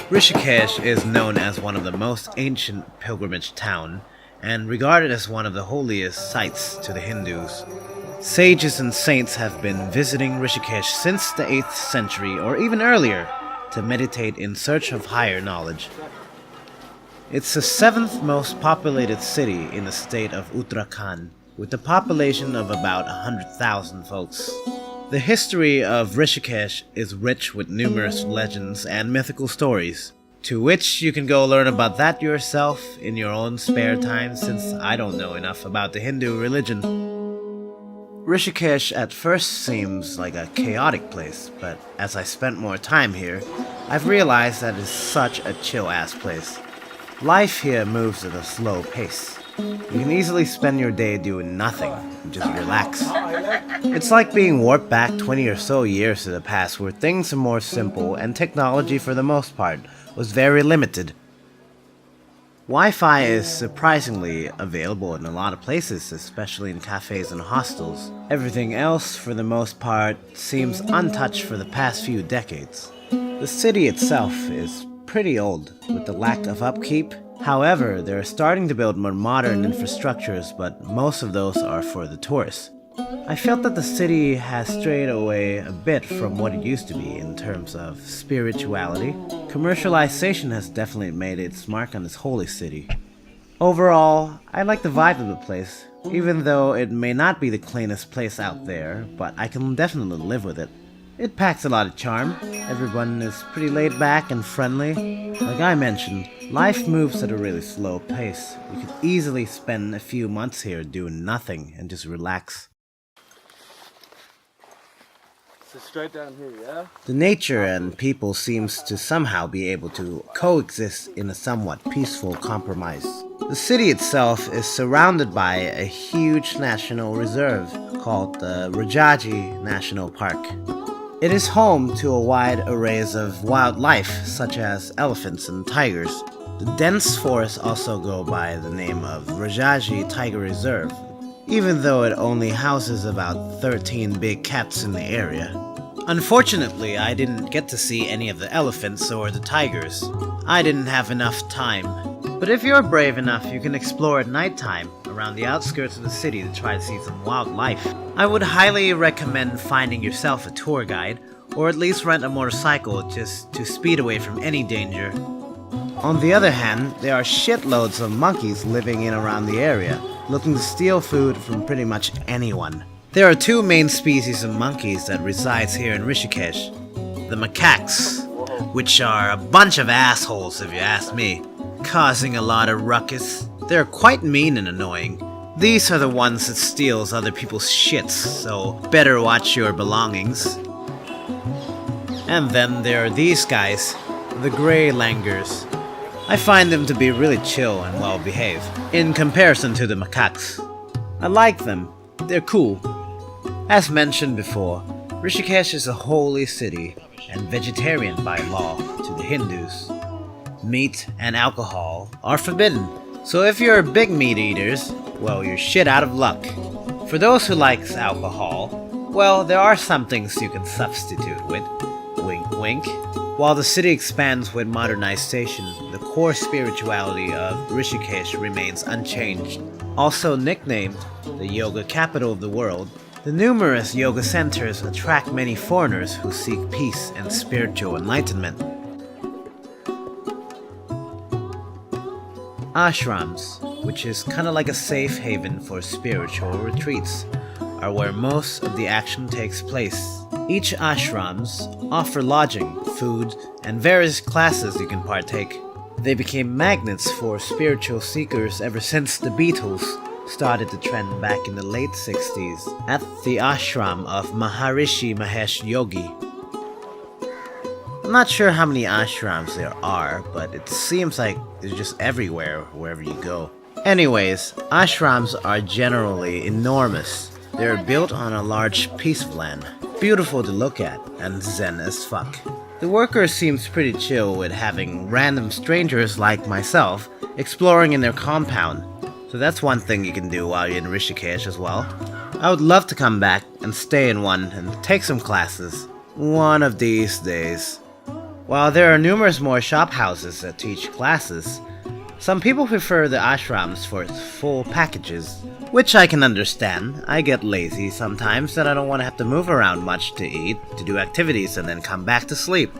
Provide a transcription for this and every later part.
Rishikesh is known as one of the most ancient pilgrimage town and regarded as one of the holiest sites to the Hindus. Sages and saints have been visiting Rishikesh since the 8th century or even earlier to meditate in search of higher knowledge. It's the 7th most populated city in the state of Uttarakhand, with a population of about 100,000 folks. The history of Rishikesh is rich with numerous legends and mythical stories, to which you can go learn about that yourself in your own spare time, since I don't know enough about the Hindu religion. Rishikesh at first seems like a chaotic place, but as I spent more time here, I've realized that it's such a chill-ass place. Life here moves at a slow pace. You can easily spend your day doing nothing and just relax. It's like being warped back 20 or so years to the past, where things are more simple and technology for the most part was very limited. Wi-Fi is surprisingly available in a lot of places, especially in cafes and hostels. Everything else, for the most part, seems untouched for the past few decades. The city itself is pretty old, with the lack of upkeep. However, they're starting to build more modern infrastructures, but most of those are for the tourists. I felt that the city has strayed away a bit from what it used to be in terms of spirituality. Commercialization has definitely made its mark on this holy city. Overall, I like the vibe of the place, even though it may not be the cleanest place out there, but I can definitely live with it. It packs a lot of charm. Everyone is pretty laid back and friendly. Like I mentioned, life moves at a really slow pace. You could easily spend a few months here doing nothing and just relax. So straight down here, yeah? The nature and people seems to somehow be able to coexist in a somewhat peaceful compromise. The city itself is surrounded by a huge national reserve called the Rajaji National Park. It is home to a wide array of wildlife, such as elephants and tigers. The dense forests also go by the name of Rajaji Tiger Reserve, even though it only houses about 13 big cats in the area. Unfortunately, I didn't get to see any of the elephants or the tigers. I didn't have enough time. But if you're brave enough, you can explore at nighttime around the outskirts of the city to try to see some wildlife. I would highly recommend finding yourself a tour guide, or at least rent a motorcycle just to speed away from any danger. On the other hand, there are shitloads of monkeys living in around the area, looking to steal food from pretty much anyone. There are two main species of monkeys that resides here in Rishikesh. The macaques, which are a bunch of assholes if you ask me, causing a lot of ruckus. They're quite mean and annoying. These are the ones that steals other people's shits, so better watch your belongings. And then there are these guys, the gray langurs. I find them to be really chill and well behaved, in comparison to the macaques. I like them, they're cool. As mentioned before, Rishikesh is a holy city and vegetarian by law to the Hindus. Meat and alcohol are forbidden, so if you're big meat eaters, well, you're shit out of luck. For those who likes alcohol, well, there are some things you can substitute with. Wink wink. While the city expands with modernization, the core spirituality of Rishikesh remains unchanged. Also nicknamed the yoga capital of the world, the numerous yoga centers attract many foreigners who seek peace and spiritual enlightenment. Ashrams, which is kinda like a safe haven for spiritual retreats, are where most of the action takes place. Each ashrams offer lodging, food, and various classes you can partake. They became magnets for spiritual seekers ever since the Beatles started the trend back in the late 60s at the ashram of Maharishi Mahesh Yogi. I'm not sure how many ashrams there are, but it seems like they're just everywhere, wherever you go. Anyways, ashrams are generally enormous. They're built on a large piece of land, beautiful to look at, and zen as fuck. The workers seems pretty chill with having random strangers like myself exploring in their compound, so that's one thing you can do while you're in Rishikesh as well. I would love to come back and stay in one and take some classes, one of these days. While there are numerous more shop houses that teach classes, some people prefer the ashrams for its full packages, which I can understand. I get lazy sometimes and I don't want to have to move around much to eat, to do activities, and then come back to sleep.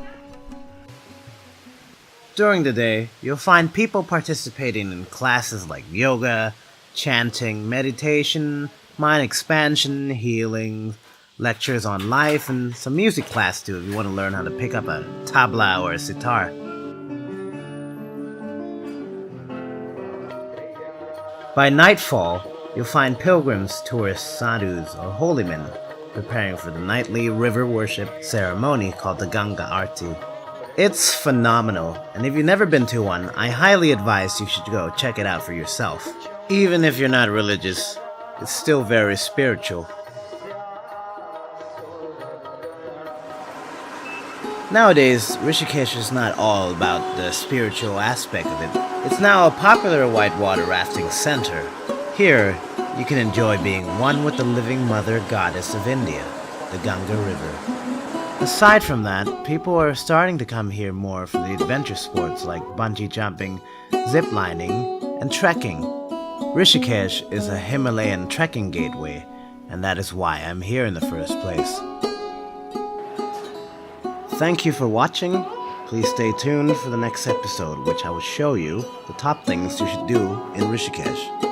During the day, you'll find people participating in classes like yoga, chanting, meditation, mind expansion, healing, lectures on life, and some music class too if you want to learn how to pick up a tabla or a sitar. By nightfall, you'll find pilgrims, tourists, sadhus, or holy men preparing for the nightly river worship ceremony called the Ganga Aarti. It's phenomenal, and if you've never been to one, I highly advise you should go check it out for yourself. Even if you're not religious, it's still very spiritual. Nowadays, Rishikesh is not all about the spiritual aspect of it. It's now a popular whitewater rafting center. Here, you can enjoy being one with the living mother goddess of India, the Ganga River. Aside from that, people are starting to come here more for the adventure sports like bungee jumping, zip lining, and trekking. Rishikesh is a Himalayan trekking gateway, and that is why I'm here in the first place. Thank you for watching. Please stay tuned for the next episode, which I will show you the top things you should do in Rishikesh.